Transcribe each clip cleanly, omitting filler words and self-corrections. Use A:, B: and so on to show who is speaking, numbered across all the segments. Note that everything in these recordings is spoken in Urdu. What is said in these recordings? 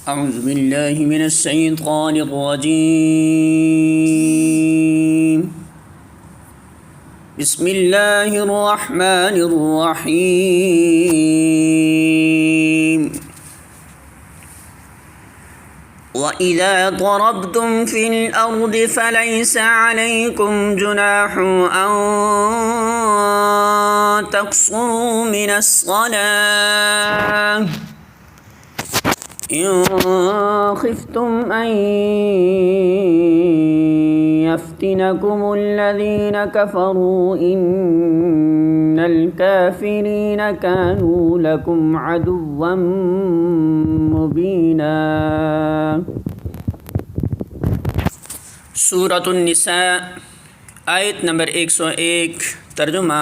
A: أعوذ بالله من الشيطان الرجيم. بسم الله الرحمن الرحيم. وإذا ضربتم في الأرض فليس عليكم جناح أن تقصروا من الصلاة إن خفتم أن يفتنكم الذين كفروا إن الكافرين كانوا لكم عدوا مبينا. سورۃ النساء آیت نمبر 101. ترجمہ: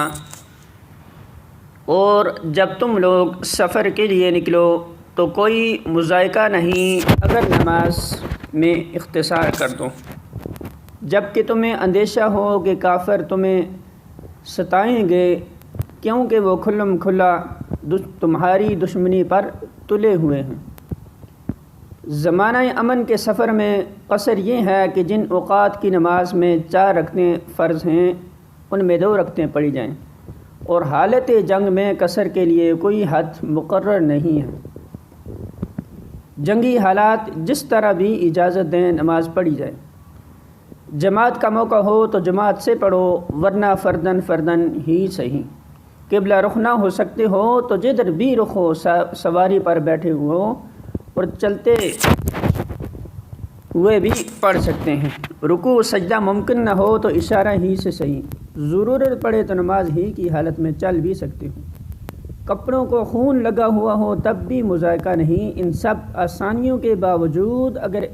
A: اور جب تم لوگ سفر کے لیے نکلو تو کوئی مضائقہ نہیں اگر نماز میں اختصار کر دو، جب کہ تمہیں اندیشہ ہو کہ کافر تمہیں ستائیں گے، کیونکہ وہ کھلم کھلا تمہاری دشمنی پر تلے ہوئے ہیں۔ زمانہ امن کے سفر میں قصر یہ ہے کہ جن اوقات کی نماز میں 4 رکعتیں فرض ہیں ان میں 2 رکعتیں پڑھی جائیں، اور حالت جنگ میں قصر کے لیے کوئی حد مقرر نہیں ہے۔ جنگی حالات جس طرح بھی اجازت دیں نماز پڑھی جائے۔ جماعت کا موقع ہو تو جماعت سے پڑھو، ورنہ فردن ہی صحیح۔ قبلہ رخ نہ ہو سکتے ہو تو جدھر بھی رخ ہو، سواری پر بیٹھے ہو اور چلتے ہوئے بھی پڑھ سکتے ہیں۔ رکوع سجدہ ممکن نہ ہو تو اشارہ ہی سے صحیح۔ ضرورت پڑے تو نماز ہی کی حالت میں چل بھی سکتے ہو۔ کپڑوں کو خون لگا ہوا ہو تب بھی مضائقہ نہیں۔ ان سب آسانیوں کے باوجود اگر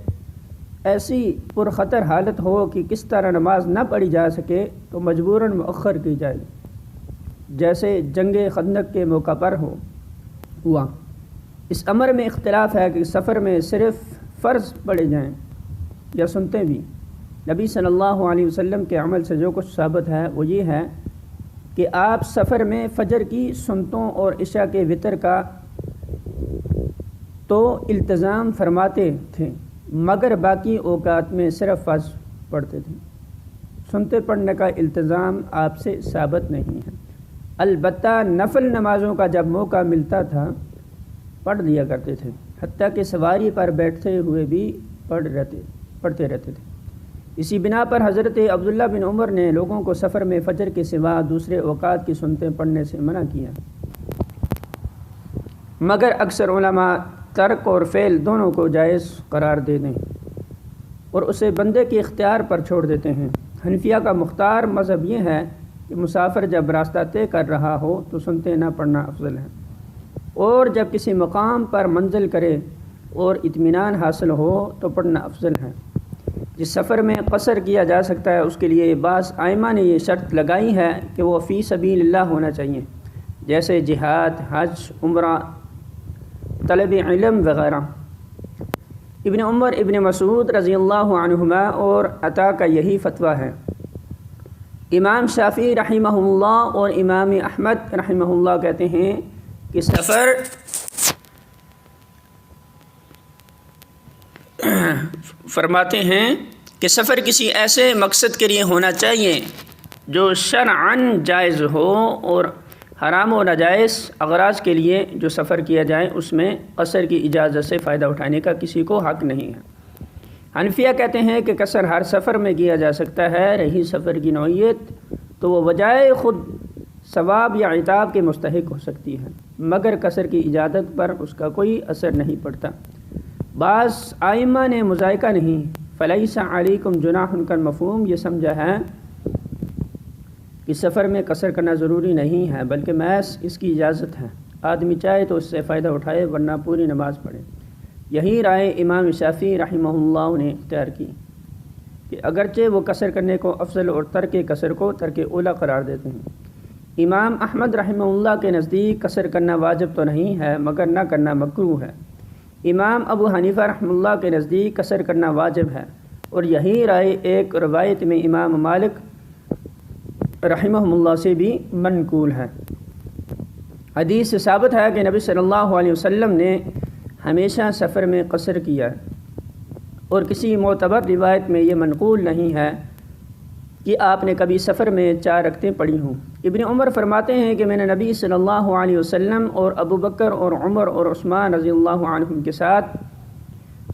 A: ایسی پرخطر حالت ہو کہ کس طرح نماز نہ پڑھی جا سکے تو مجبوراً مؤخر کی جائے، جیسے جنگ خندق کے موقع پر ہوا۔ اس امر میں اختلاف ہے کہ سفر میں صرف فرض پڑھے جائیں یا سنتے بھی۔ نبی صلی اللہ علیہ وسلم کے عمل سے جو کچھ ثابت ہے وہ یہ ہے کہ آپ سفر میں فجر کی سنتوں اور عشاء کے وتر کا تو التزام فرماتے تھے، مگر باقی اوقات میں صرف فرض پڑھتے تھے۔ سنتے پڑھنے کا التزام آپ سے ثابت نہیں ہے۔ البتہ نفل نمازوں کا جب موقع ملتا تھا پڑھ لیا کرتے تھے، حتیٰ کہ سواری پر بیٹھتے ہوئے بھی پڑھتے رہتے تھے۔ اسی بنا پر حضرت عبداللہ بن عمر نے لوگوں کو سفر میں فجر کے سوا دوسرے اوقات کی سنتیں پڑھنے سے منع کیا، مگر اکثر علماء ترک اور فعل دونوں کو جائز قرار دے دیں اور اسے بندے کے اختیار پر چھوڑ دیتے ہیں۔ حنفیہ کا مختار مذہب یہ ہے کہ مسافر جب راستہ طے کر رہا ہو تو سنتیں نہ پڑھنا افضل ہے، اور جب کسی مقام پر منزل کرے اور اطمینان حاصل ہو تو پڑھنا افضل ہے۔ جس سفر میں قصر کیا جا سکتا ہے اس کے لیے بعض ائمہ نے یہ شرط لگائی ہے کہ وہ فی سبیل اللہ ہونا چاہیے، جیسے جہاد، حج، عمرہ، طلب علم وغیرہ۔ ابن عمر، ابن مسعود رضی اللہ عنہما اور عطا کا یہی فتویٰ ہے۔ امام شافعی رحمہ اللہ اور امام احمد رحمہ اللہ کہتے ہیں کہ سفر کسی ایسے مقصد کے لیے ہونا چاہیے جو شرعاً جائز ہو، اور حرام و ناجائز اغراض کے لیے جو سفر کیا جائے اس میں قصر کی اجازت سے فائدہ اٹھانے کا کسی کو حق نہیں ہے۔ حنفیہ کہتے ہیں کہ قصر ہر سفر میں کیا جا سکتا ہے، رہی سفر کی نوعیت تو وہ بجائے خود ثواب یا عتاب کے مستحق ہو سکتی ہے، مگر قصر کی اجازت پر اس کا کوئی اثر نہیں پڑتا۔ بعض ائمہ نے مضائقہ نہیں، فلیس علیکم جناح کا مفہوم یہ سمجھا ہے کہ سفر میں قصر کرنا ضروری نہیں ہے، بلکہ محض اس کی اجازت ہے۔ آدمی چاہے تو اس سے فائدہ اٹھائے ورنہ پوری نماز پڑھے۔ یہی رائے امام شافعی رحمہ اللہ نے اختیار کی کہ اگرچہ وہ قصر کرنے کو افضل اور ترک قصر کو ترک اولا قرار دیتے ہیں۔ امام احمد رحمہ اللہ کے نزدیک قصر کرنا واجب تو نہیں ہے، مگر نہ کرنا مکروہ ہے۔ امام ابو حنیفہ رحمہ اللہ کے نزدیک قصر کرنا واجب ہے، اور یہی رائے ایک روایت میں امام مالک رحمہ اللہ سے بھی منقول ہے۔ حدیث سے ثابت ہے کہ نبی صلی اللہ علیہ وسلم نے ہمیشہ سفر میں قصر کیا اور کسی معتبر روایت میں یہ منقول نہیں ہے کہ آپ نے کبھی سفر میں 4 رکعتیں پڑھی ہوں۔ ابن عمر فرماتے ہیں کہ میں نے نبی صلی اللہ علیہ وسلم اور ابو بکر اور عمر اور عثمان رضی اللہ عنہم کے ساتھ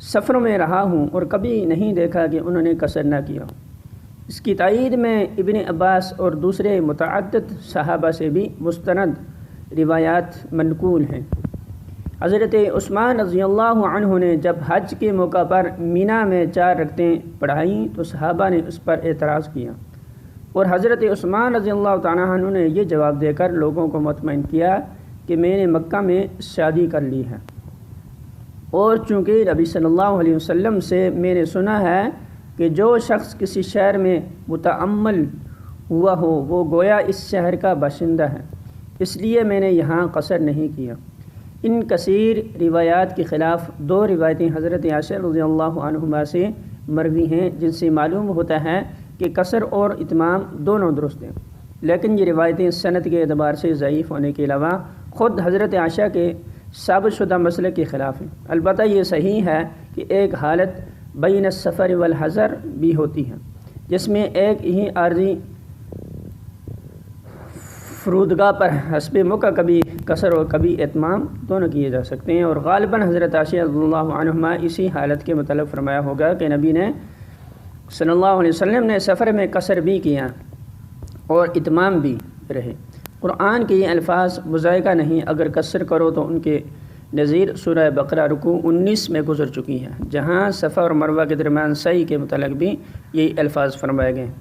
A: سفروں میں رہا ہوں اور کبھی نہیں دیکھا کہ انہوں نے قصر نہ کیا۔ اس کی تائید میں ابن عباس اور دوسرے متعدد صحابہ سے بھی مستند روایات منقول ہیں۔ حضرت عثمان رضی اللہ عنہ نے جب حج کے موقع پر مینا میں 4 رکعتیں پڑھائیں تو صحابہ نے اس پر اعتراض کیا، اور حضرت عثمان رضی اللہ تعالیٰ عنہ نے یہ جواب دے کر لوگوں کو مطمئن کیا کہ میں نے مکہ میں شادی کر لی ہے، اور چونکہ نبی صلی اللہ علیہ وسلم سے میں نے سنا ہے کہ جو شخص کسی شہر میں متعمل ہوا ہو وہ گویا اس شہر کا باشندہ ہے، اس لیے میں نے یہاں قصر نہیں کیا۔ ان کثیر روایات کے خلاف 2 روایتیں حضرت عائشہ رضی اللہ عنہما سے مروی ہیں جن سے معلوم ہوتا ہے کہ قصر اور اتمام دونوں درست ہیں، لیکن یہ روایتیں سند کے اعتبار سے ضعیف ہونے کے علاوہ خود حضرت عائشہ کے ثابت شدہ مسئلے کے خلاف ہیں۔ البتہ یہ صحیح ہے کہ ایک حالت بین السفر والحضر بھی ہوتی ہے جس میں ایک ہی عارضی فرودگاہ پر حسب موقع کبھی قصر اور کبھی اتمام دونوں کیے جا سکتے ہیں، اور غالباً حضرت عائشہ رضی اللہ عنہما اسی حالت کے متعلق فرمایا ہوگا کہ نبی نے صلی اللہ علیہ وسلم نے سفر میں قصر بھی کیا اور اتمام بھی رہے۔ قرآن کے یہ الفاظ مذائقہ نہیں، اگر قصر کرو تو ان کے نظیر سورہ بقرہ رکوع 19 میں گزر چکی ہے، جہاں صفا اور مروہ کے درمیان سعی کے متعلق بھی یہی الفاظ فرمائے گئے ہیں۔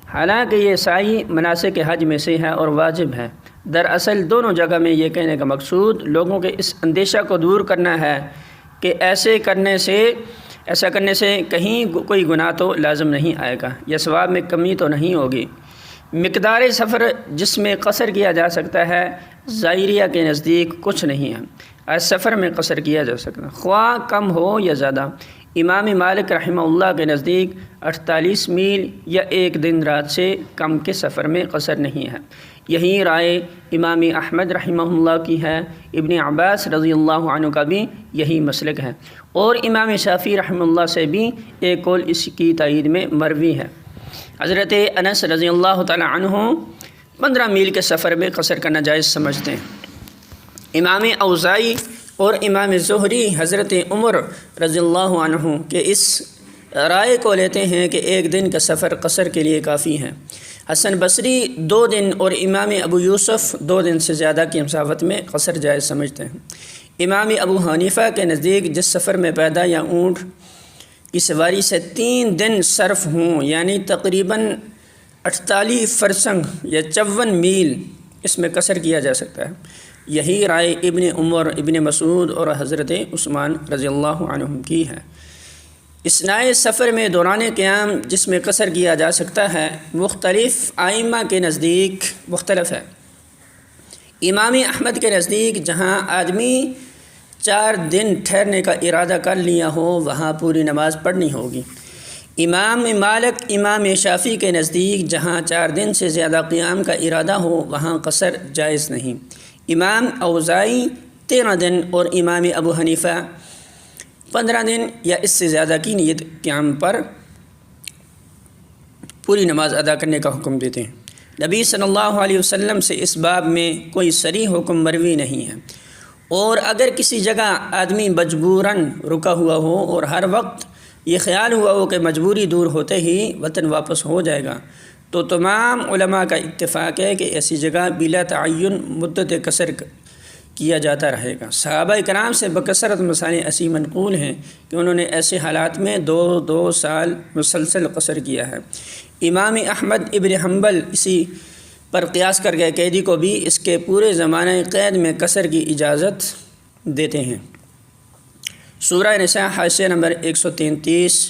A: حالانکہ یہ سعی مناسک حج میں سے ہے اور واجب ہے۔ دراصل دونوں جگہ میں یہ کہنے کا مقصود لوگوں کے اس اندیشہ کو دور کرنا ہے کہ ایسا کرنے سے کہیں کوئی گناہ تو لازم نہیں آئے گا یا ثواب میں کمی تو نہیں ہوگی۔ مقدار سفر جس میں قصر کیا جا سکتا ہے ظاہریہ کے نزدیک کچھ نہیں ہے، اس سفر میں قصر کیا جا سکتا خواہ کم ہو یا زیادہ۔ امام مالک رحمہ اللہ کے نزدیک 48 میل یا 1 دن رات سے کم کے سفر میں قصر نہیں ہے۔ یہی رائے امام احمد رحمہ اللہ کی ہے، ابن عباس رضی اللہ عنہ کا بھی یہی مسلک ہے، اور امام شافعی رحمہ اللہ سے بھی ایک قول اس کی تائید میں مروی ہے۔ حضرت انس رضی اللہ تعالی عنہ 15 میل کے سفر میں قصر کرنا جائز سمجھتے ہیں۔ امام اوزاعی اور امام زہری حضرت عمر رضی اللہ عنہ کے اس رائے کو لیتے ہیں کہ 1 دن کا سفر قصر کے لیے کافی ہے۔ حسن بصری 2 دن اور امام ابو یوسف 2 دن سے زیادہ کی مسافت میں قصر جائز سمجھتے ہیں۔ امام ابو حنیفہ کے نزدیک جس سفر میں پیدا یا اونٹ کی سواری سے 3 دن صرف ہوں، یعنی تقریباً 48 فرسنگ یا 54 میل، اس میں قصر کیا جا سکتا ہے۔ یہی رائے ابن عمر، ابن مسعود اور حضرت عثمان رضی اللہ عنہم کی ہے۔ اثناء سفر میں دوران قیام جس میں قصر کیا جا سکتا ہے مختلف ائمہ کے نزدیک مختلف ہے۔ امام احمد کے نزدیک جہاں آدمی 4 دن ٹھہرنے کا ارادہ کر لیا ہو وہاں پوری نماز پڑھنی ہوگی۔ امام مالک، امام شافعی کے نزدیک جہاں 4 دن سے زیادہ قیام کا ارادہ ہو وہاں قصر جائز نہیں۔ امام اوزاعی 13 دن اور امام ابو حنیفہ 15 دن یا اس سے زیادہ کی نیت قیام پر پوری نماز ادا کرنے کا حکم دیتے ہیں۔ نبی صلی اللہ علیہ وسلم سے اس باب میں کوئی صریح حکم مروی نہیں ہے، اور اگر کسی جگہ آدمی مجبوراً رکا ہوا ہو اور ہر وقت یہ خیال ہوا ہو کہ مجبوری دور ہوتے ہی وطن واپس ہو جائے گا تو تمام علماء کا اتفاق ہے کہ ایسی جگہ بلا تعین مدت قصر کیا جاتا رہے گا۔ صحابہ کرام سے بکثرت مسائل ایسی منقول ہیں کہ انہوں نے ایسے حالات میں 2 سال مسلسل قصر کیا ہے۔ امام احمد ابن حنبل اسی پر قیاس کر کے قیدی کو بھی اس کے پورے زمانہ قید میں قصر کی اجازت دیتے ہیں۔ سورہ نساء حاشیہ نمبر 133۔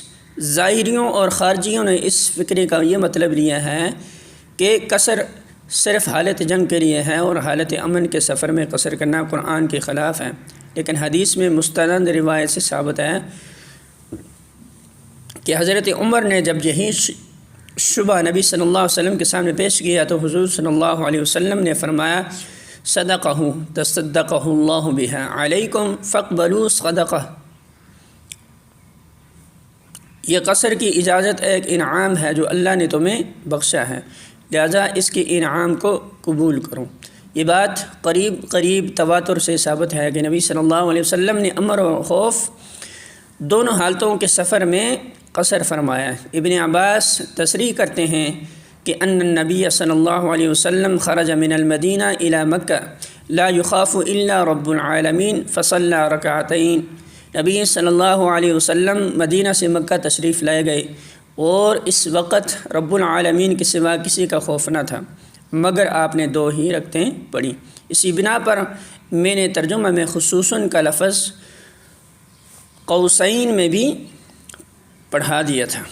A: ظاہریوں اور خارجیوں نے اس فکرے کا یہ مطلب لیا ہے کہ قصر صرف حالت جنگ کے لیے ہے اور حالت امن کے سفر میں قصر کرنا قرآن کے خلاف ہے، لیکن حدیث میں مستند روایت سے ثابت ہے کہ حضرت عمر نے جب یہی شبہ نبی صلی اللہ علیہ وسلم کے سامنے پیش کیا تو حضور صلی اللہ علیہ وسلم نے فرمایا صدقہ تصدقہ اللہ بہا علیکم فاقبلوا صدقہ۔ یہ قصر کی اجازت ایک انعام ہے جو اللہ نے تمہیں بخشا ہے، لہذا اس کے انعام کو قبول کرو۔ یہ بات قریب تواتر سے ثابت ہے کہ نبی صلی اللہ علیہ وسلم نے امر و خوف دونوں حالتوں کے سفر میں قصر فرمایا ہے۔ ابن عباس تصریح کرتے ہیں کہ ان النبی صلی اللہ علیہ وسلم خرج من المدینہ الی مکہ لا یخاف الا رب العالمین فصلی رکعتین۔ نبی صلی اللہ علیہ وسلم مدینہ سے مکہ تشریف لائے گئے اور اس وقت رب العالمین کے سوا کسی کا خوف نہ تھا، مگر آپ نے 2 ہی رکعتیں پڑھی۔ اسی بنا پر میں نے ترجمہ میں خصوصاً کا لفظ قوسین میں بھی پڑھا دیا تھا۔